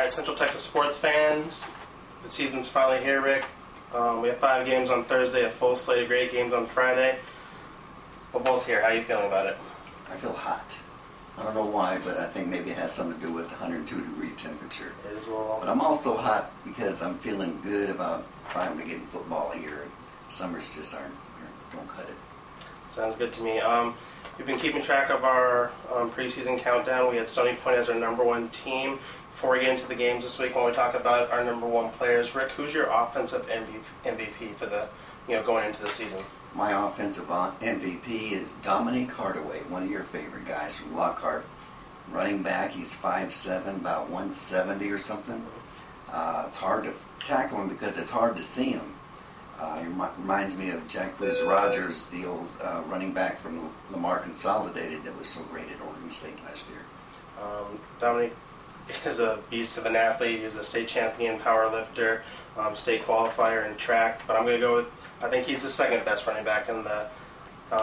Alright, Central Texas sports fans, the season's finally here, Rick. We have 5 games on Thursday, a full slate of great games on Friday. Football's here. How are you feeling about it? I feel hot. I don't know why, but I think maybe it has something to do with the 102-degree temperature. It is a little... But I'm also hot because I'm feeling good about finally getting football here. Summers just don't cut it. Sounds good to me. We've been keeping track of our preseason countdown. We had Stony Point as our #1 team. Before we get into the games this week, when we talk about our #1 players, Rick, who's your offensive MVP for the going into the season? My offensive MVP is Dominique Hardaway, one of your favorite guys from Lockhart. Running back, he's 5'7", about 170 or something. It's hard to tackle him because it's hard to see him. He reminds me of Jack Bruce Rogers, the old running back from Lamar Consolidated that was so great at Oregon State last year. Dominique is a beast of an athlete. He's a state champion power lifter, state qualifier in track. But I'm going to go with, I think he's the second best running back in the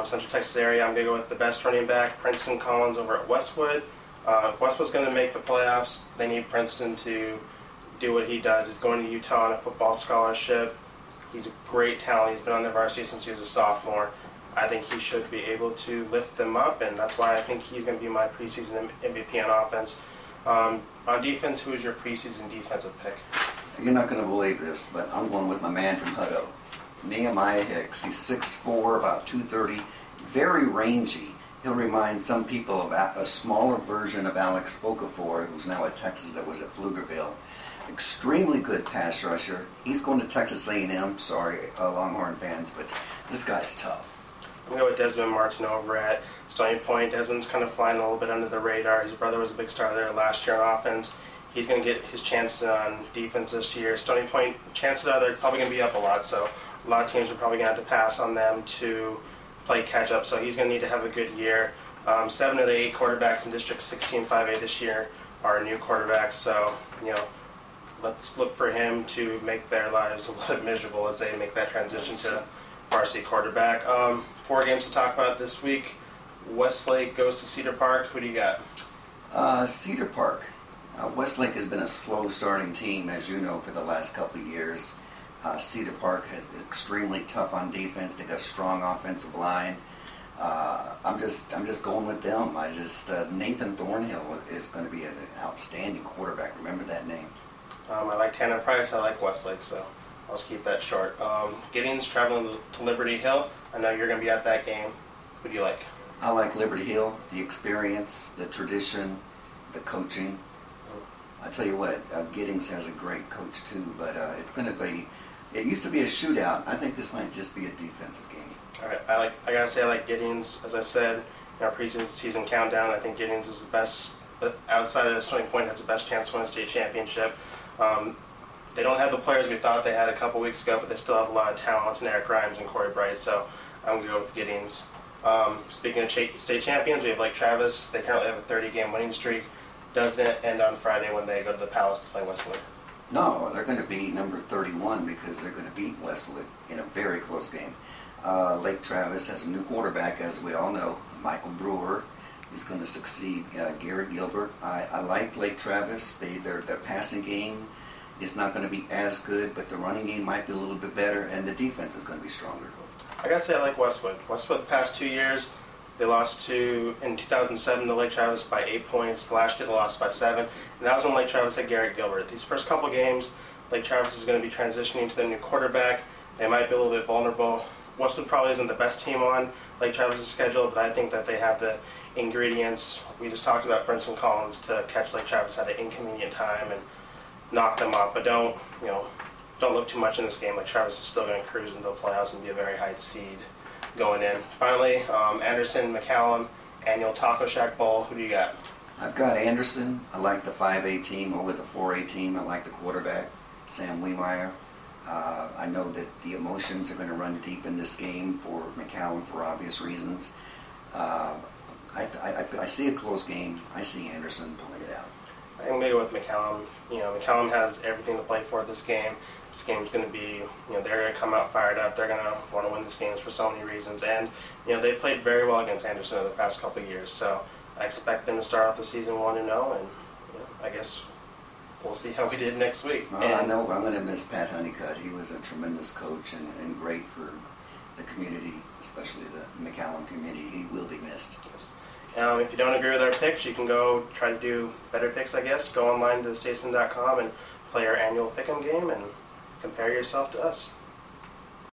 Central Texas area. I'm going to go with the best running back, Princeton Collins over at Westwood. If Westwood's going to make the playoffs, they need Princeton to do what he does. He's going to Utah on a football scholarship. He's a great talent. He's been on the varsity since he was a sophomore. I think he should be able to lift them up, and that's why I think he's going to be my preseason MVP on offense. On defense, who is your preseason defensive pick? You're not going to believe this, but I'm going with my man from Hutto, Nehemiah Hicks. He's 6'4", about 230, very rangy. He'll remind some people of a smaller version of Alex Okafor, who's now at Texas, that was at Pflugerville. Extremely good pass rusher. He's going to Texas A&M. Sorry, Longhorn fans, but this guy's tough. I'm going to go with Desmond Martin over at Stony Point. Desmond's kind of flying a little bit under the radar. His brother was a big star there last year on offense. He's going to get his chance on defense this year. Stony Point, chances are they're probably going to be up a lot, so a lot of teams are probably going to have to pass on them to play catch-up, so he's going to need to have a good year. 7 of the 8 quarterbacks in District 16 5A this year are new quarterbacks, so, let's look for him to make their lives a little bit miserable as they make that transition to varsity quarterback. 4 games to talk about this week. Westlake goes to Cedar Park. Who do you got? Cedar Park. Westlake has been a slow starting team, as you know, for the last couple of years. Cedar Park has extremely tough on defense. They got a strong offensive line. I'm just going with them. Nathan Thornhill is going to be an outstanding quarterback. Remember that name. I like Tanner Price. I like Westlake, so I'll just keep that short. Giddings traveling to Liberty Hill. I know you're going to be at that game. Who do you like? I like Liberty Hill, the experience, the tradition, the coaching. I tell you what, Giddings has a great coach too, but it's going to be. It used to be a shootout. I think this might just be a defensive game. All right, I gotta say I like Giddings. As I said in our preseason countdown, I think Giddings is the best. But outside of Stony Point, has the best chance to win a state championship. They don't have the players we thought they had a couple weeks ago, but they still have a lot of talent in Eric Grimes and Corey Bright, so I'm going to go with Giddings. Speaking of state champions, we have Lake Travis. They currently have a 30-game winning streak. Doesn't end on Friday when they go to the Palace to play Westwood? No, they're going to beat number 31 because they're going to beat Westwood in a very close game. Lake Travis has a new quarterback, as we all know, Michael Brewer. He's going to succeed Garrett Gilbert. I like Lake Travis. Their passing game is not going to be as good, but the running game might be a little bit better, and the defense is going to be stronger. I got to say I like Westwood. Westwood the past 2 years, they lost in 2007 to Lake Travis by 8 points. Last year they lost by 7, and that was when Lake Travis had Garrett Gilbert. These first couple games, Lake Travis is going to be transitioning to their new quarterback. They might be a little bit vulnerable. Westwood probably isn't the best team on Lake Travis' schedule, but I think that they have the ingredients. We just talked about Princeton Collins to catch Lake Travis at an inconvenient time and knock them off. But don't look too much in this game. Lake Travis is still going to cruise into the playoffs and be a very high seed going in. Finally, Anderson, McCallum, annual Taco Shack Bowl. Who do you got? I've got Anderson. I like the 5A team over the 4A team. I like the quarterback, Sam Wiemeyer. I know that the emotions are going to run deep in this game for McCallum for obvious reasons. I see a close game. I see Anderson pulling it out. I'm going to go with McCallum. McCallum has everything to play for this game. This game's going to be, they're going to come out fired up. They're going to want to win this game for so many reasons. And, they played very well against Anderson over the past couple of years. So I expect them to start off the season 1-0, and I guess we'll see how we did next week. Well, I know I'm going to miss Pat Honeycutt. He was a tremendous coach and great for the community, especially the McAllen community. He will be missed. Yes. If you don't agree with our picks, you can go try to do better picks, I guess. Go online to statesman.com and play our annual pick'em game and compare yourself to us.